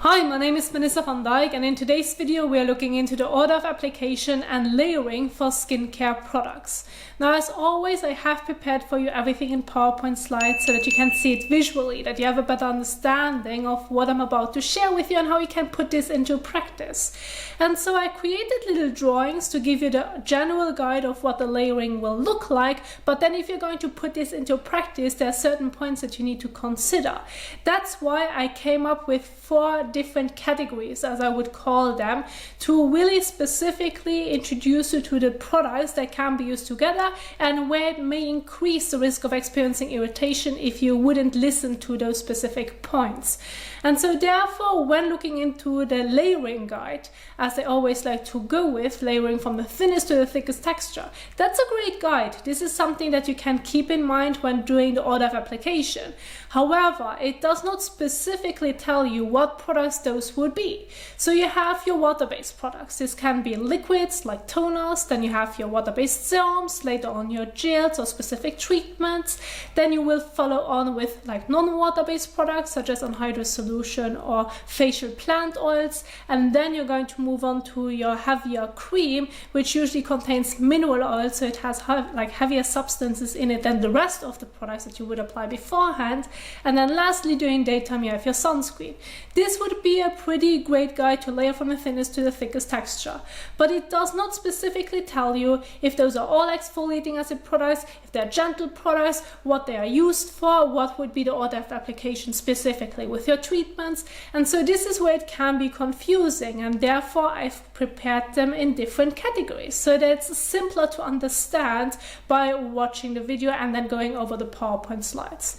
Hi, my name is Vanessa van Dijk, and in today's video we are looking into the order of application and layering for skincare products. Now, as always, I have prepared for you everything in PowerPoint slides so that you can see it visually, that you have a better understanding of what I'm about to share with you and how you can put this into practice. And so I created little drawings to give you the general guide of what the layering will look like, but then if you're going to put this into practice, there are certain points that you need to consider. That's why I came up with 4 different categories, as I would call them, to really specifically introduce you to the products that can be used together and where it may increase the risk of experiencing irritation if you wouldn't listen to those specific points. And so therefore, when looking into the layering guide, as I always like to go with, layering from the thinnest to the thickest texture, that's a great guide. This is something that you can keep in mind when doing the order of application. However, it does not specifically tell you what products those would be. So you have your water-based products. This can be liquids like toners, then you have your water-based serums, later on your gels or specific treatments. Then you will follow on with like non-water-based products such as anhydrous solution or facial plant oils, and then you're going to move on to your heavier cream, which usually contains mineral oil, so it has heavier substances in it than the rest of the products that you would apply beforehand. And then lastly, during daytime, you have your sunscreen. This would be a pretty great guide to layer from the thinnest to the thickest texture, but it does not specifically tell you if those are all exfoliating acid products, if they're gentle products, what they are used for, what would be the order of application specifically with your treatments. And so this is where it can be confusing, and therefore I've prepared them in different categories so that it's simpler to understand by watching the video and then going over the PowerPoint slides.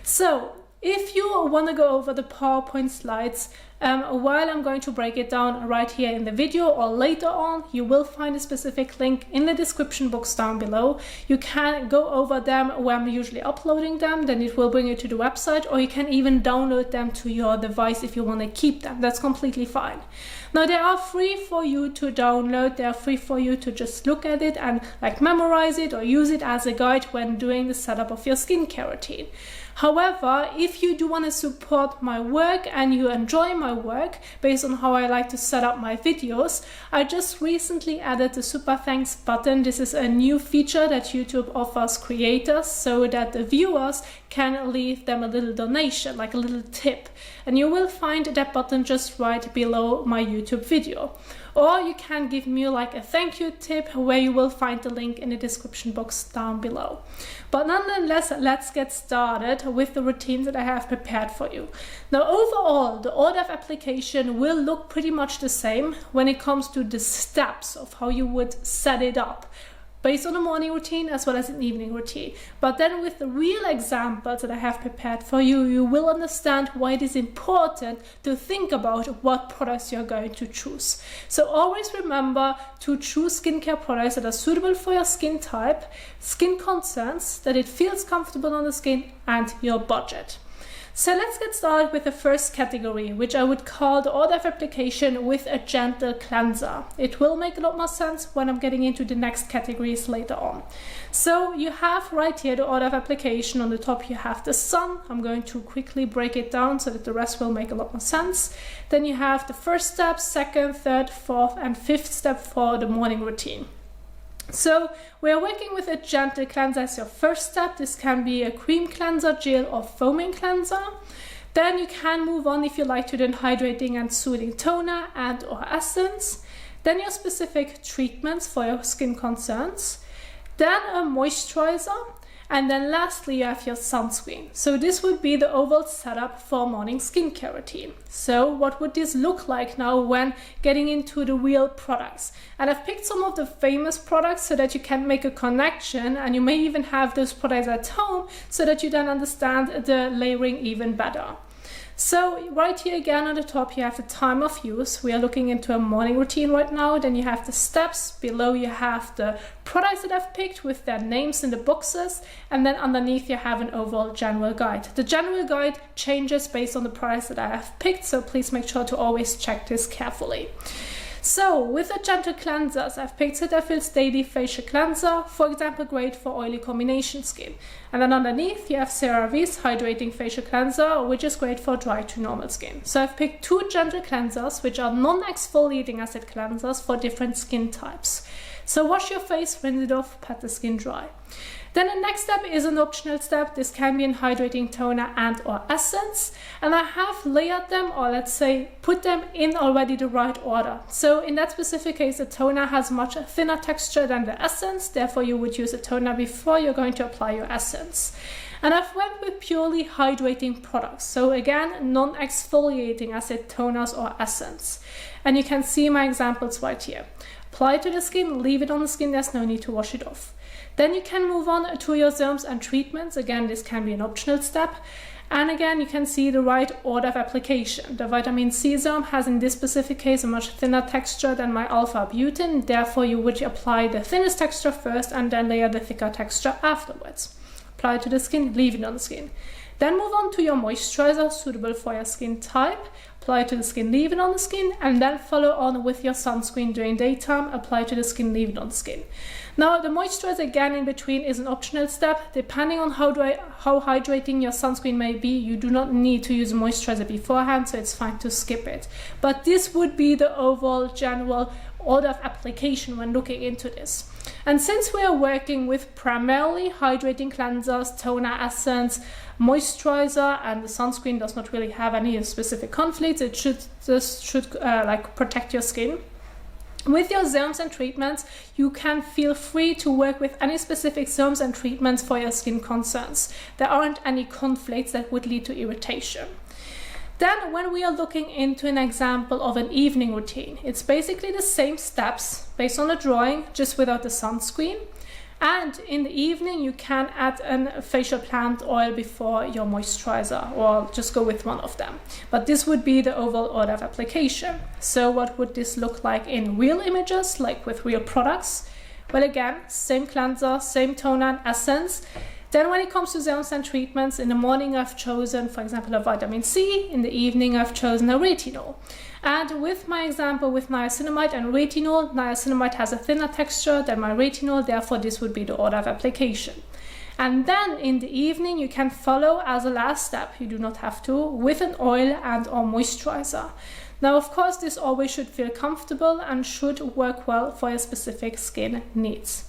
So if you want to go over the PowerPoint slides, while I'm going to break it down right here in the video or later on, you will find a specific link in the description box down below. You can go over them where I'm usually uploading them, then it will bring you to the website, or you can even download them to your device if you want to keep them. That's completely fine. Now, they are free for you to download, they are free for you to just look at it and memorize it or use it as a guide when doing the setup of your skincare routine. However, if you do want to support my work and you enjoy my work based on how I like to set up my videos, I just recently added the Super Thanks button. This is a new feature that YouTube offers creators so that the viewers can leave them a little donation, like a little tip. And you will find that button just right below my YouTube video. Or you can give me a thank you tip where you will find the link in the description box down below. But nonetheless, let's get started with the routine that I have prepared for you. Now, overall, the order of application will look pretty much the same when it comes to the steps of how you would set it up, based on a morning routine as well as an evening routine. But then with the real examples that I have prepared for you, you will understand why it is important to think about what products you're going to choose. So always remember to choose skincare products that are suitable for your skin type, skin concerns, that it feels comfortable on the skin, and your budget. So let's get started with the first category, which I would call the order of application with a gentle cleanser. It will make a lot more sense when I'm getting into the next categories later on. So you have right here the order of application. On the top you have the sun. I'm going to quickly break it down so that the rest will make a lot more sense. Then you have the first step, second, third, fourth, and fifth step for the morning routine. So we are working with a gentle cleanser as your first step. This can be a cream cleanser, gel, or foaming cleanser. Then you can move on if you like to the hydrating and soothing toner and or essence. Then your specific treatments for your skin concerns. Then a moisturizer. And then lastly, you have your sunscreen. So this would be the overall setup for morning skincare routine. So what would this look like now when getting into the real products? And I've picked some of the famous products so that you can make a connection, and you may even have those products at home so that you then understand the layering even better. So right here again on the top you have the time of use. We are looking into a morning routine right now. Then you have the steps. Below you have the products that I've picked with their names in the boxes. And then underneath you have an overall general guide. The general guide changes based on the products that I have picked, so please make sure to always check this carefully. So with the gentle cleansers, I've picked Cetaphil's Daily Facial Cleanser, for example, great for oily combination skin. And then underneath you have CeraVe's Hydrating Facial Cleanser, which is great for dry to normal skin. So I've picked two gentle cleansers, which are non-exfoliating acid cleansers for different skin types. So wash your face, rinse it off, pat the skin dry. Then the next step is an optional step. This can be an hydrating toner and or essence. And I have layered them, or let's say put them in already the right order. So in that specific case, the toner has much thinner texture than the essence. Therefore, you would use a toner before you're going to apply your essence. And I've went with purely hydrating products. So again, non-exfoliating acid toners or essence. And you can see my examples right here. Apply it to the skin, leave it on the skin, there's no need to wash it off. Then you can move on to your serums and treatments. Again, this can be an optional step. And again, you can see the right order of application. The vitamin C serum has in this specific case a much thinner texture than my alpha butane. Therefore, you would apply the thinnest texture first and then layer the thicker texture afterwards. Apply it to the skin, leave it on the skin. Then move on to your moisturizer suitable for your skin type. Apply it to the skin, leave it on the skin, and then follow on with your sunscreen during daytime. Apply it to the skin, leave it on the skin. Now the moisturizer again in between is an optional step. Depending on how hydrating your sunscreen may be, you do not need to use a moisturizer beforehand, so it's fine to skip it. But this would be the overall general order of application when looking into this. And since we are working with primarily hydrating cleansers, toner, essence, moisturizer, and the sunscreen does not really have any specific conflicts, it should protect your skin. With your serums and treatments, you can feel free to work with any specific serums and treatments for your skin concerns. There aren't any conflicts that would lead to irritation. Then when we are looking into an example of an evening routine, it's basically the same steps based on the drawing, just without the sunscreen. And in the evening, you can add a facial plant oil before your moisturizer, or just go with one of them. But this would be the overall order of application. So what would this look like in real images, like with real products? Well, again, same cleanser, same toner and essence. Then when it comes to serums and treatments, in the morning I've chosen, for example, a vitamin C. In the evening I've chosen a retinol. And with my example with niacinamide and retinol, niacinamide has a thinner texture than my retinol, therefore this would be the order of application. And then in the evening you can follow as a last step, you do not have to, with an oil and or moisturizer. Now of course this always should feel comfortable and should work well for your specific skin needs.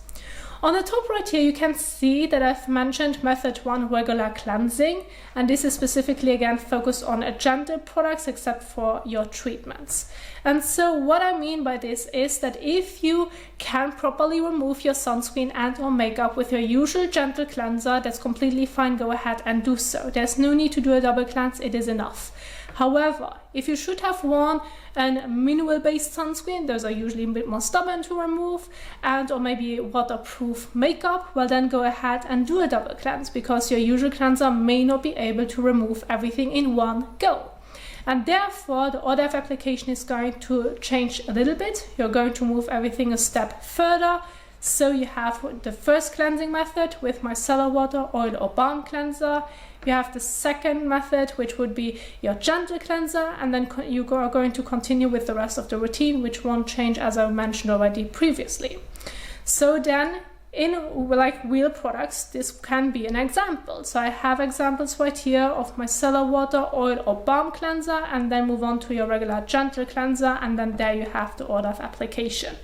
On the top right here, you can see that I've mentioned method 1, regular cleansing, and this is specifically again focused on gentle products except for your treatments. And so what I mean by this is that if you can properly remove your sunscreen and or makeup with your usual gentle cleanser, that's completely fine, go ahead and do so. There's no need to do a double cleanse, it is enough. However, if you should have worn a mineral-based sunscreen, those are usually a bit more stubborn to remove, and or maybe waterproof makeup, well then go ahead and do a double cleanse, because your usual cleanser may not be able to remove everything in one go. And therefore, the order of application is going to change a little bit. You're going to move everything a step further. So you have the first cleansing method with micellar water, oil or balm cleanser. You have the second method, which would be your gentle cleanser, and then you are going to continue with the rest of the routine, which won't change as I mentioned already previously. So then in like real products, this can be an example. So I have examples right here of micellar water, oil or balm cleanser, and then move on to your regular gentle cleanser, and then there you have the order of application.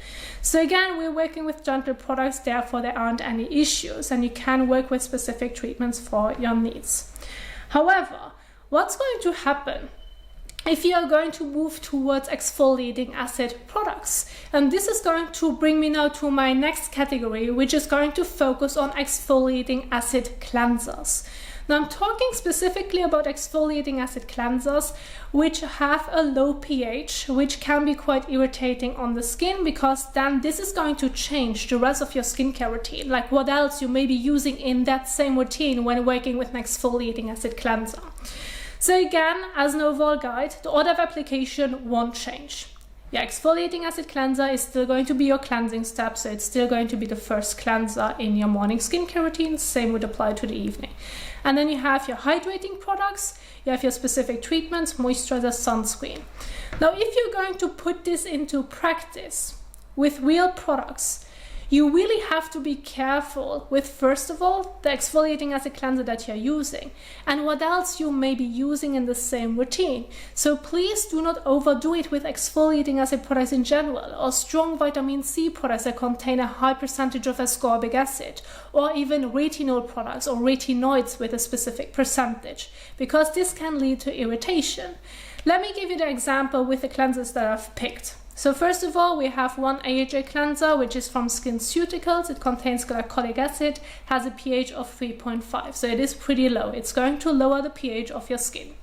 So again, we're working with gentle products, therefore there aren't any issues, and you can work with specific treatments for your needs. However, what's going to happen if you are going to move towards exfoliating acid products? And this is going to bring me now to my next category, which is going to focus on exfoliating acid cleansers. Now I'm talking specifically about exfoliating acid cleansers which have a low pH, which can be quite irritating on the skin, because then this is going to change the rest of your skincare routine, like what else you may be using in that same routine when working with an exfoliating acid cleanser. So again, as an overall guide, the order of application won't change. Your exfoliating acid cleanser is still going to be your cleansing step, so it's still going to be the first cleanser in your morning skincare routine. Same would apply to the evening. And then you have your hydrating products, you have your specific treatments, moisturizer, sunscreen. Now, if you're going to put this into practice with real products, you really have to be careful with, first of all, the exfoliating acid cleanser that you're using and what else you may be using in the same routine. So please do not overdo it with exfoliating acid products in general, or strong vitamin C products that contain a high percentage of ascorbic acid, or even retinol products or retinoids with a specific percentage, because this can lead to irritation. Let me give you the example with the cleansers that I've picked. So first of all, we have one AHA cleanser, which is from SkinCeuticals. It contains glycolic acid, has a pH of 3.5, so it is pretty low. It's going to lower the pH of your skin.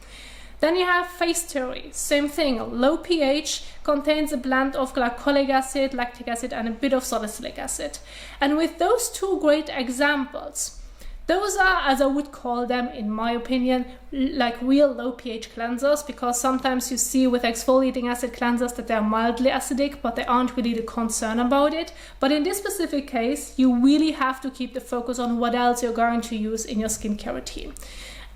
Then you have Face Theory, same thing, low pH, contains a blend of glycolic acid, lactic acid, and a bit of salicylic acid. And with those two great examples, those are, as I would call them, in my opinion, like real low pH cleansers, because sometimes you see with exfoliating acid cleansers that they're mildly acidic, but they aren't really the concern about it. But in this specific case, you really have to keep the focus on what else you're going to use in your skincare routine.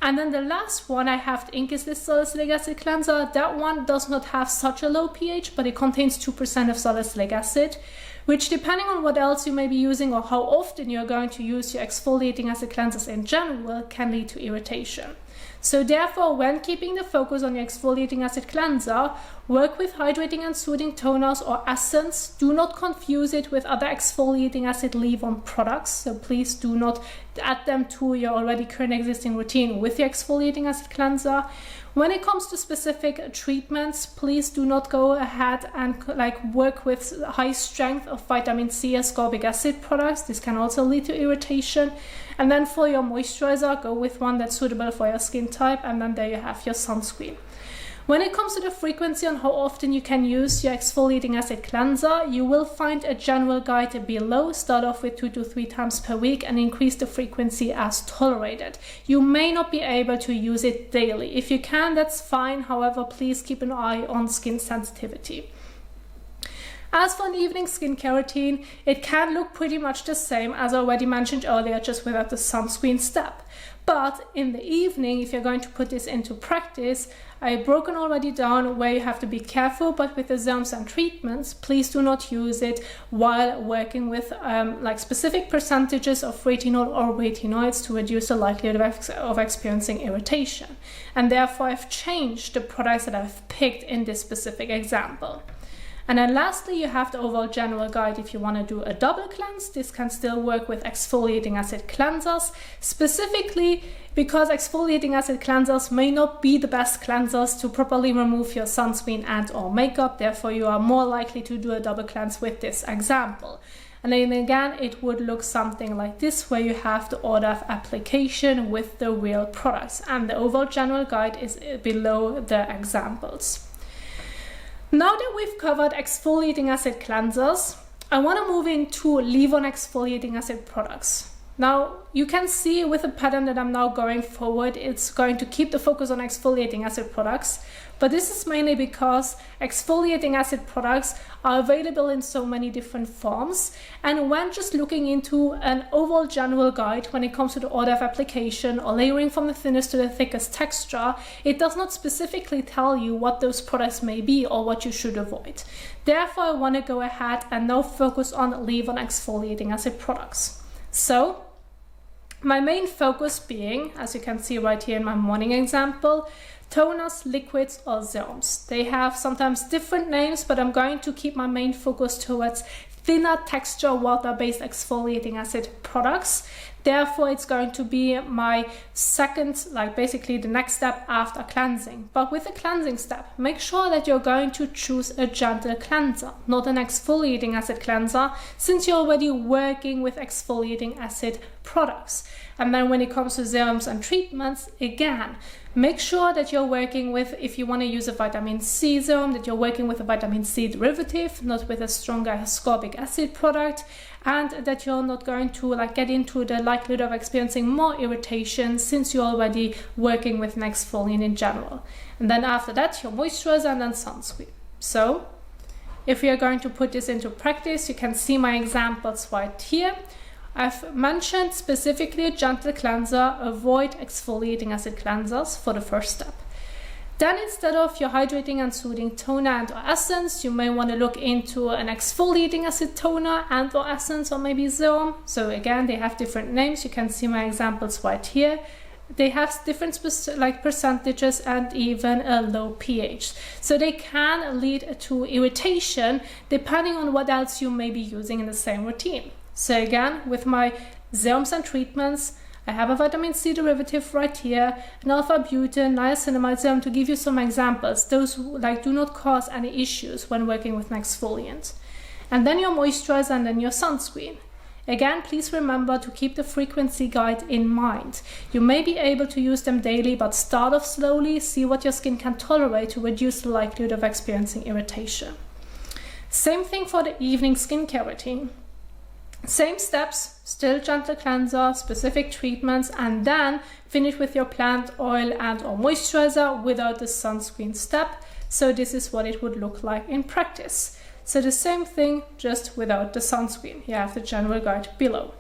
And then the last one I have, the Inkis List Salicylic Acid Cleanser. That one does not have such a low pH, but it contains 2% of salicylic acid, which, depending on what else you may be using or how often you're going to use your exfoliating acid cleansers in general, can lead to irritation. So therefore, when keeping the focus on your exfoliating acid cleanser, work with hydrating and soothing toners or essence. Do not confuse it with other exfoliating acid leave-on products. So please do not add them to your already current existing routine with your exfoliating acid cleanser. When it comes to specific treatments, please do not go ahead and work with high strength of vitamin C ascorbic acid products. This can also lead to irritation. And then for your moisturizer, go with one that's suitable for your skin type. And then there you have your sunscreen. When it comes to the frequency on how often you can use your exfoliating acid cleanser, you will find a general guide below. Start off with 2 to 3 times per week and increase the frequency as tolerated. You may not be able to use it daily. If you can, that's fine. However, please keep an eye on skin sensitivity. As for an evening skincare routine, it can look pretty much the same as I already mentioned earlier, just without the sunscreen step. But in the evening, if you're going to put this into practice, I've broken already down where you have to be careful, but with the serums and treatments, please do not use it while working with specific percentages of retinol or retinoids to reduce the likelihood of experiencing irritation. And therefore, I've changed the products that I've picked in this specific example. And then lastly, you have the overall general guide if you want to do a double cleanse. This can still work with exfoliating acid cleansers, specifically because exfoliating acid cleansers may not be the best cleansers to properly remove your sunscreen and or makeup. Therefore, you are more likely to do a double cleanse with this example. And then again, it would look something like this, where you have the order of application with the real products. And the overall general guide is below the examples. Now that we've covered exfoliating acid cleansers, I want to move into leave-on exfoliating acid products. Now, you can see with the pattern that I'm now going forward, it's going to keep the focus on exfoliating acid products, but this is mainly because exfoliating acid products are available in so many different forms, and when just looking into an overall general guide when it comes to the order of application or layering from the thinnest to the thickest texture, it does not specifically tell you what those products may be or what you should avoid. Therefore, I want to go ahead and now focus on leave-on exfoliating acid products. So, my main focus being, as you can see right here in my morning example, toners, liquids, or serums. They have sometimes different names, but I'm going to keep my main focus towards thinner texture water-based exfoliating acid products. Therefore, it's going to be my second, basically the next step after cleansing. But with the cleansing step, make sure that you're going to choose a gentle cleanser, not an exfoliating acid cleanser, since you're already working with exfoliating acid products. And then when it comes to serums and treatments, again, make sure that you're working with, if you want to use a vitamin C serum, that you're working with a vitamin C derivative, not with a stronger ascorbic acid product, and that you're not going to get into the likelihood of experiencing more irritation since you're already working with an exfoliant in general. And then after that, your moisturizer and then sunscreen. So, if we are going to put this into practice, you can see my examples right here. I've mentioned specifically a gentle cleanser, avoid exfoliating acid cleansers for the first step. Then instead of your hydrating and soothing toner and or essence, you may want to look into an exfoliating acid toner and or essence, or maybe serum. So again, they have different names. You can see my examples right here. They have different percentages and even a low pH. So they can lead to irritation depending on what else you may be using in the same routine. So again, with my serums and treatments, I have a vitamin C derivative right here, an alpha-butane, niacinamide serum, to give you some examples. Those who do not cause any issues when working with an exfoliant. And then your moisturizer and then your sunscreen. Again, please remember to keep the frequency guide in mind. You may be able to use them daily, but start off slowly, see what your skin can tolerate to reduce the likelihood of experiencing irritation. Same thing for the evening skincare routine. Same steps, still gentle cleanser, specific treatments, and then finish with your plant oil and or moisturizer without the sunscreen step. So this is what it would look like in practice. So the same thing, just without the sunscreen. You have the general guide below.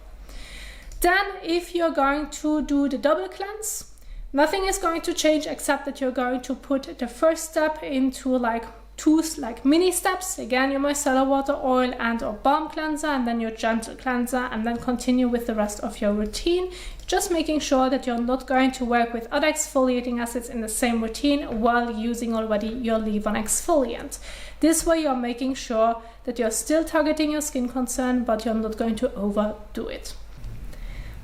Then if you're going to do the double cleanse, nothing is going to change except that you're going to put the first step into two mini steps. Again, your micellar water, oil and or balm cleanser, and then your gentle cleanser, and then continue with the rest of your routine. Just making sure that you're not going to work with other exfoliating acids in the same routine while using already your leave-on exfoliant. This way you're making sure that you're still targeting your skin concern, but you're not going to overdo it.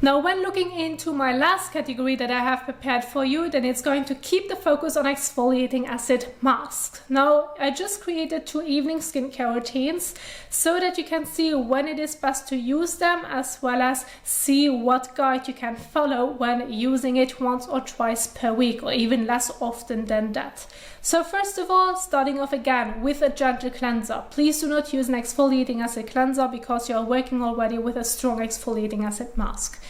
Now, when looking into my last category that I have prepared for you, then it's going to keep the focus on exfoliating acid masks. Now, I just created 2 evening skincare routines so that you can see when it is best to use them, as well as see what guide you can follow when using it once or twice per week, or even less often than that. So first of all, starting off again with a gentle cleanser. Please do not use an exfoliating acid cleanser because you are working already with a strong exfoliating acid mask.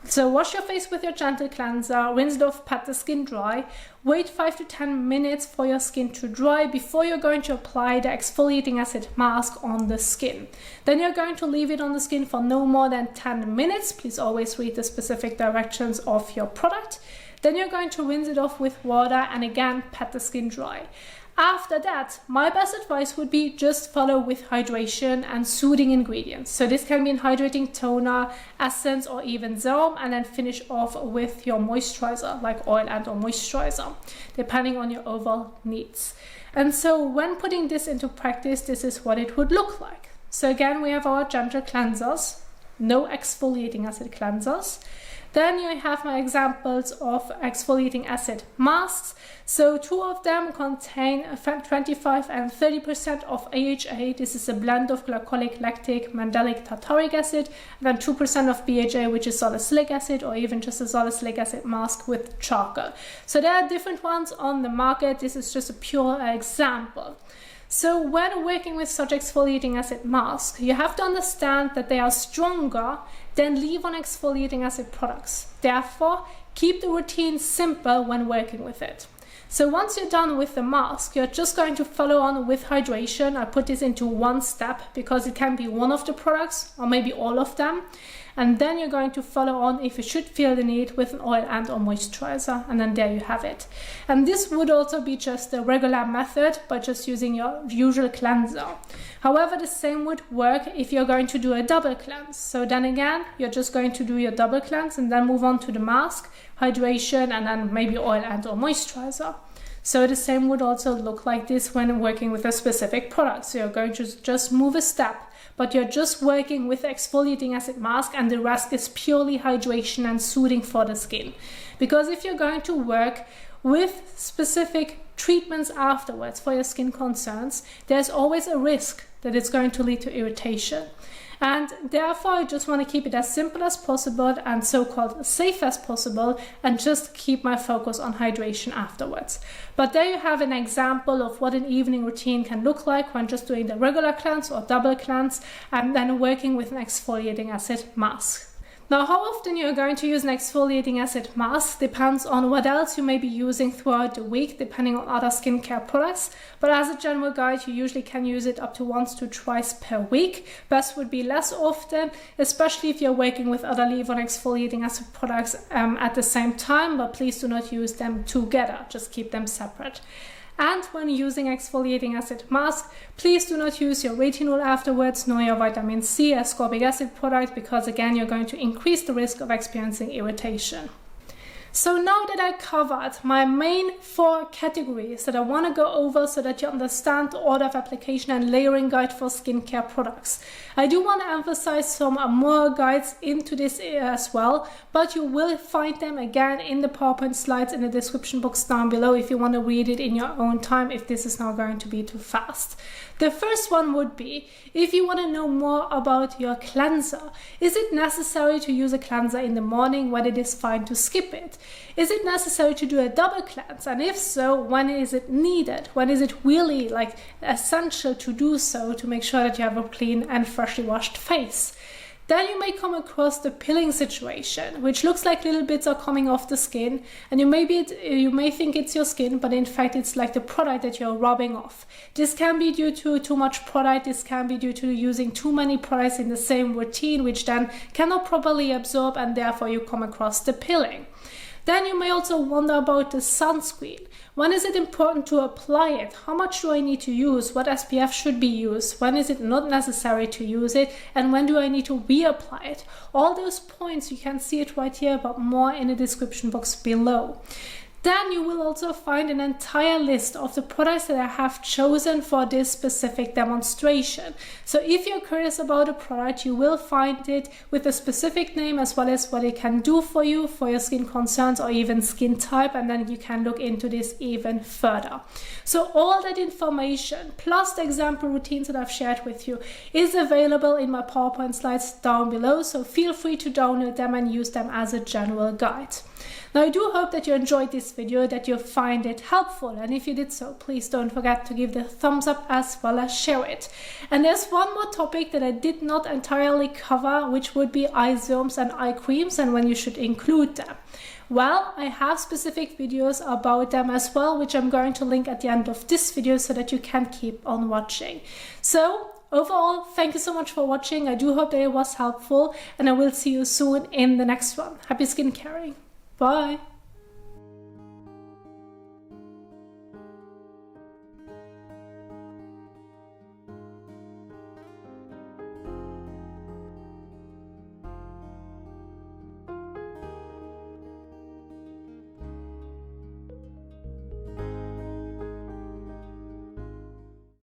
So wash your face with your gentle cleanser, rinse it off, pat the skin dry, wait 5 to 10 minutes for your skin to dry before you're going to apply the exfoliating acid mask on the skin. Then you're going to leave it on the skin for no more than 10 minutes. Please always read the specific directions of your product. Then you're going to rinse it off with water and again pat the skin dry. After that, my best advice would be just follow with hydration and soothing ingredients. So this can be an hydrating toner, essence, or even serum, and then finish off with your moisturizer, like oil and or moisturizer, depending on your overall needs. And so when putting this into practice, this is what it would look like. So again, we have our gentle cleansers, no exfoliating acid cleansers. Then you have my examples of exfoliating acid masks. So 2 of them contain 25 and 30% of AHA. This is a blend of glycolic, lactic, mandelic, tartaric acid, and then 2% of BHA, which is salicylic acid, or even just a salicylic acid mask with charcoal. So there are different ones on the market. This is just a pure example. So when working with such exfoliating acid masks, you have to understand that they are stronger than leave-on exfoliating acid products. Therefore, keep the routine simple when working with it. So once you're done with the mask, you're just going to follow on with hydration. I put this into 1 step because it can be one of the products or maybe all of them. And then you're going to follow on, if you should feel the need, with an oil and or moisturizer, and then there you have it. And this would also be just a regular method by just using your usual cleanser. However, the same would work if you're going to do a double cleanse. So then again, you're just going to do your double cleanse and then move on to the mask, hydration, and then maybe oil and or moisturizer. So the same would also look like this when working with a specific product. So you're going to just move a step, but you're just working with the exfoliating acid mask, and the rest is purely hydration and soothing for the skin. Because if you're going to work with specific treatments afterwards for your skin concerns, there's always a risk that it's going to lead to irritation. And therefore, I just want to keep it as simple as possible and so-called safe as possible, and just keep my focus on hydration afterwards. But there you have an example of what an evening routine can look like when just doing the regular cleanse or double cleanse and then working with an exfoliating acid mask. Now, how often you're going to use an exfoliating acid mask depends on what else you may be using throughout the week, depending on other skincare products. But as a general guide, you usually can use it up to once to twice per week. Best would be less often, especially if you're working with other leave-on exfoliating acid products at the same time, but please do not use them together, just keep them separate. And when using exfoliating acid mask, please do not use your retinol afterwards, nor your vitamin C ascorbic acid product, because again, you're going to increase the risk of experiencing irritation. So now that I covered my main 4 categories that I want to go over so that you understand the order of application and layering guide for skincare products, I do want to emphasize some more guides into this as well, but you will find them again in the PowerPoint slides in the description box down below if you want to read it in your own time, if this is not going to be too fast. The first one would be, if you want to know more about your cleanser, is it necessary to use a cleanser in the morning when it is fine to skip it? Is it necessary to do a double cleanse? And if so, when is it needed? When is it really essential to do so to make sure that you have a clean and freshly washed face? Then you may come across the pilling situation, which looks like little bits are coming off the skin, and you may think it's your skin, but in fact it's like the product that you're rubbing off. This can be due to too much product, this can be due to using too many products in the same routine, which then cannot properly absorb, and therefore you come across the pilling. Then you may also wonder about the sunscreen. When is it important to apply it? How much do I need to use? What SPF should be used? When is it not necessary to use it? And when do I need to reapply it? All those points, you can see it right here, but more in the description box below. Then you will also find an entire list of the products that I have chosen for this specific demonstration. So if you're curious about a product, you will find it with a specific name as well as what it can do for you, for your skin concerns or even skin type, and then you can look into this even further. So all that information plus the example routines that I've shared with you is available in my PowerPoint slides down below, so feel free to download them and use them as a general guide. Now, I do hope that you enjoyed this video, that you find it helpful, and if you did so, please don't forget to give the thumbs up as well as share it. And there's one more topic that I did not entirely cover, which would be eye serums and eye creams and when you should include them. Well, I have specific videos about them as well, which I'm going to link at the end of this video so that you can keep on watching. So, overall, thank you so much for watching. I do hope that it was helpful, and I will see you soon in the next one. Happy skin caring. Bye.